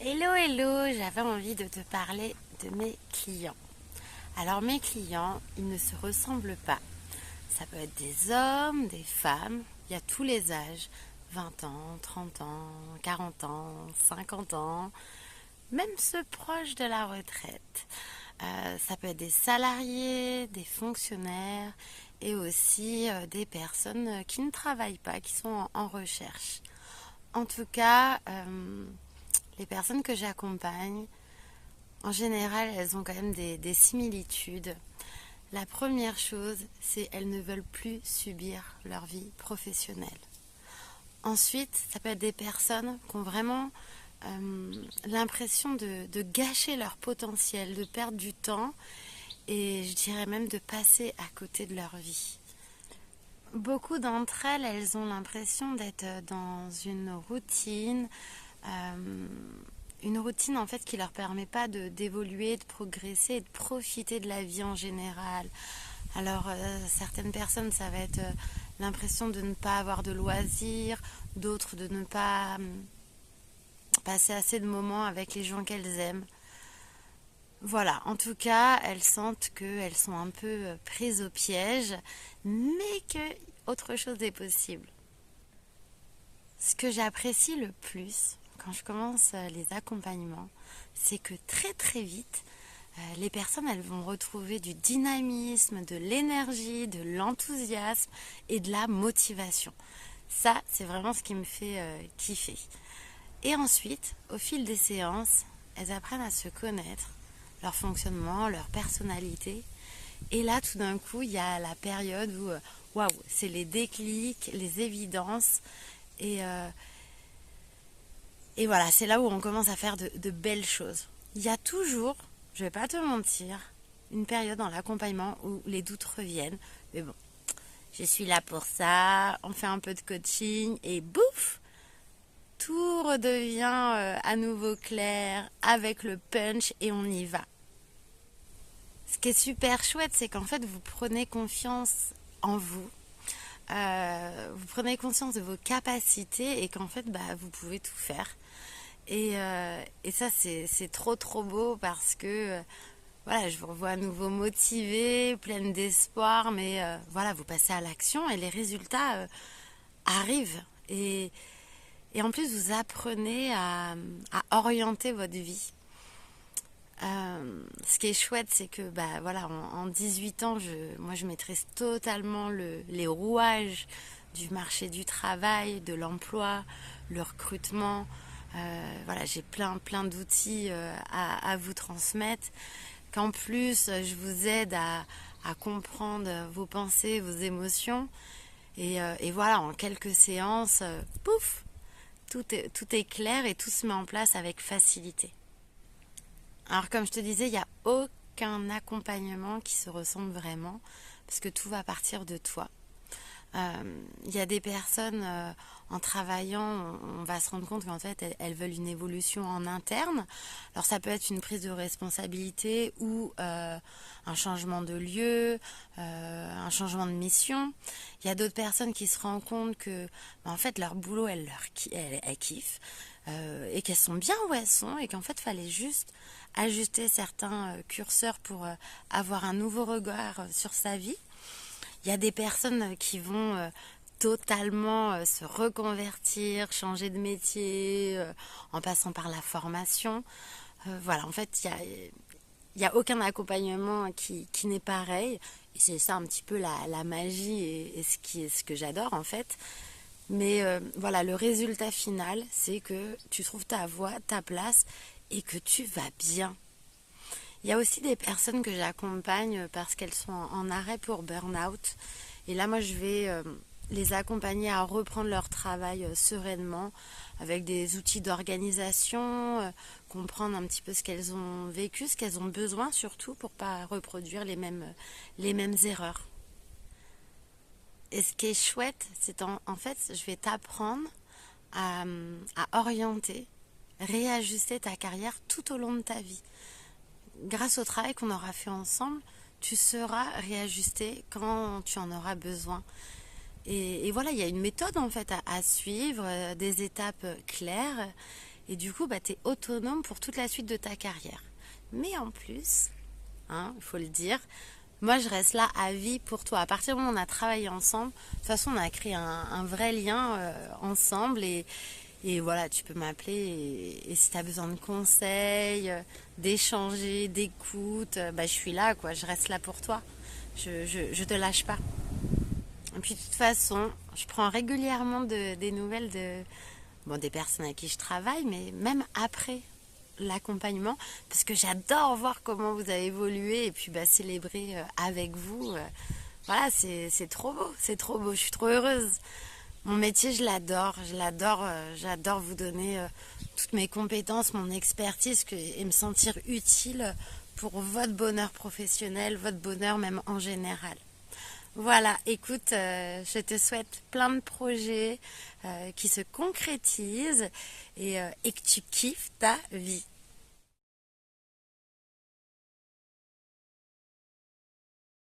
Hello, hello, j'avais envie de te parler de mes clients. Alors mes clients, ils ne se ressemblent pas. Ça peut être des hommes, des femmes, il y a tous les âges. 20 ans, 30 ans, 40 ans, 50 ans, même ceux proches de la retraite. Ça peut être des salariés, des fonctionnaires et aussi des personnes qui ne travaillent pas, qui sont en recherche. En tout cas, les personnes que j'accompagne, en général, elles ont quand même des similitudes. La première chose, c'est qu'elles ne veulent plus subir leur vie professionnelle. Ensuite, ça peut être des personnes qui ont vraiment l'impression de gâcher leur potentiel, de perdre du temps et je dirais même de passer à côté de leur vie. Beaucoup d'entre elles, elles ont l'impression d'être dans euh, une routine en fait qui leur permet pas d'évoluer, de progresser et de profiter de la vie en général. Alors certaines personnes, ça va être l'impression de ne pas avoir de loisirs, d'autres de ne pas passer assez de moments avec les gens qu'elles aiment. Voilà, en tout cas, elles sentent qu'elles sont un peu prises au piège, mais que autre chose est possible. Ce que j'apprécie le plus quand je commence les accompagnements, c'est que très très vite, les personnes elles vont retrouver du dynamisme, de l'énergie, de l'enthousiasme et de la motivation. Ça, c'est vraiment ce qui me fait kiffer. Et ensuite, au fil des séances, elles apprennent à se connaître, leur fonctionnement, leur personnalité. Et là, tout d'un coup, il y a la période où, waouh, c'est les déclics, les évidences. Et, euh, et voilà, c'est là où on commence à faire de belles choses. Il y a toujours, je vais pas te mentir, une période dans l'accompagnement où les doutes reviennent. Mais bon, je suis là pour ça, on fait un peu de coaching et bouf, tout redevient à nouveau clair avec le punch et on y va. Ce qui est super chouette, c'est qu'en fait, vous prenez confiance en vous. Vous prenez conscience de vos capacités et qu'en fait, vous pouvez tout faire. Et ça, c'est trop trop beau parce que voilà, je vous revois à nouveau motivée, pleine d'espoir, mais voilà, vous passez à l'action et les résultats arrivent. Et en plus, vous apprenez à orienter votre vie. Ce qui est chouette, c'est que voilà, en 18 ans, moi je maîtrise totalement les rouages du marché du travail, de l'emploi, le recrutement. Voilà, j'ai plein d'outils à vous transmettre. Qu'en plus, je vous aide à comprendre vos pensées, vos émotions. Et voilà, en quelques séances, pouf, tout est clair et tout se met en place avec facilité. Alors comme je te disais, il n'y a aucun accompagnement qui se ressemble vraiment, parce que tout va partir de toi. Il y a des personnes, en travaillant, on va se rendre compte qu'en fait, elles veulent une évolution en interne. Alors ça peut être une prise de responsabilité ou un changement de lieu, un changement de mission. Il y a d'autres personnes qui se rendent compte que en fait, leur boulot, elles kiffent. Et qu'elles sont bien où elles sont et qu'en fait, il fallait juste ajuster certains curseurs pour avoir un nouveau regard sur sa vie. Il y a des personnes qui vont totalement se reconvertir, changer de métier, en passant par la formation. Voilà, en fait, il y a aucun accompagnement qui n'est pareil. Et c'est ça un petit peu la magie et ce que j'adore en fait. Mais voilà, le résultat final, c'est que tu trouves ta voie, ta place et que tu vas bien. Il y a aussi des personnes que j'accompagne parce qu'elles sont en arrêt pour burn-out. Et là, moi, je vais les accompagner à reprendre leur travail sereinement avec des outils d'organisation, comprendre un petit peu ce qu'elles ont vécu, ce qu'elles ont besoin surtout pour ne pas reproduire les mêmes erreurs. Et ce qui est chouette, c'est en fait, je vais t'apprendre à, à orienter, réajuster ta carrière tout au long de ta vie. Grâce au travail qu'on aura fait ensemble, tu seras réajusté quand tu en auras besoin. Et voilà, il y a une méthode en fait à suivre, des étapes claires. Et du coup, tu es autonome pour toute la suite de ta carrière. Mais en plus, il faut le dire, moi je reste là à vie pour toi. À partir du moment où on a travaillé ensemble, de toute façon on a créé un vrai lien ensemble et voilà, tu peux m'appeler et si tu as besoin de conseils, d'échanger, d'écoute, je suis là, quoi. Je reste là pour toi. Je te lâche pas. Et puis de toute façon, je prends régulièrement des nouvelles des personnes avec qui je travaille, mais même après l'accompagnement, parce que j'adore voir comment vous avez évolué et puis célébrer avec vous. Voilà, c'est trop beau, c'est trop beau. Je suis trop heureuse. Mon métier, j'adore vous donner toutes mes compétences, mon expertise et me sentir utile pour votre bonheur professionnel, votre bonheur même en général. Voilà, écoute, je te souhaite plein de projets qui se concrétisent et que tu kiffes ta vie.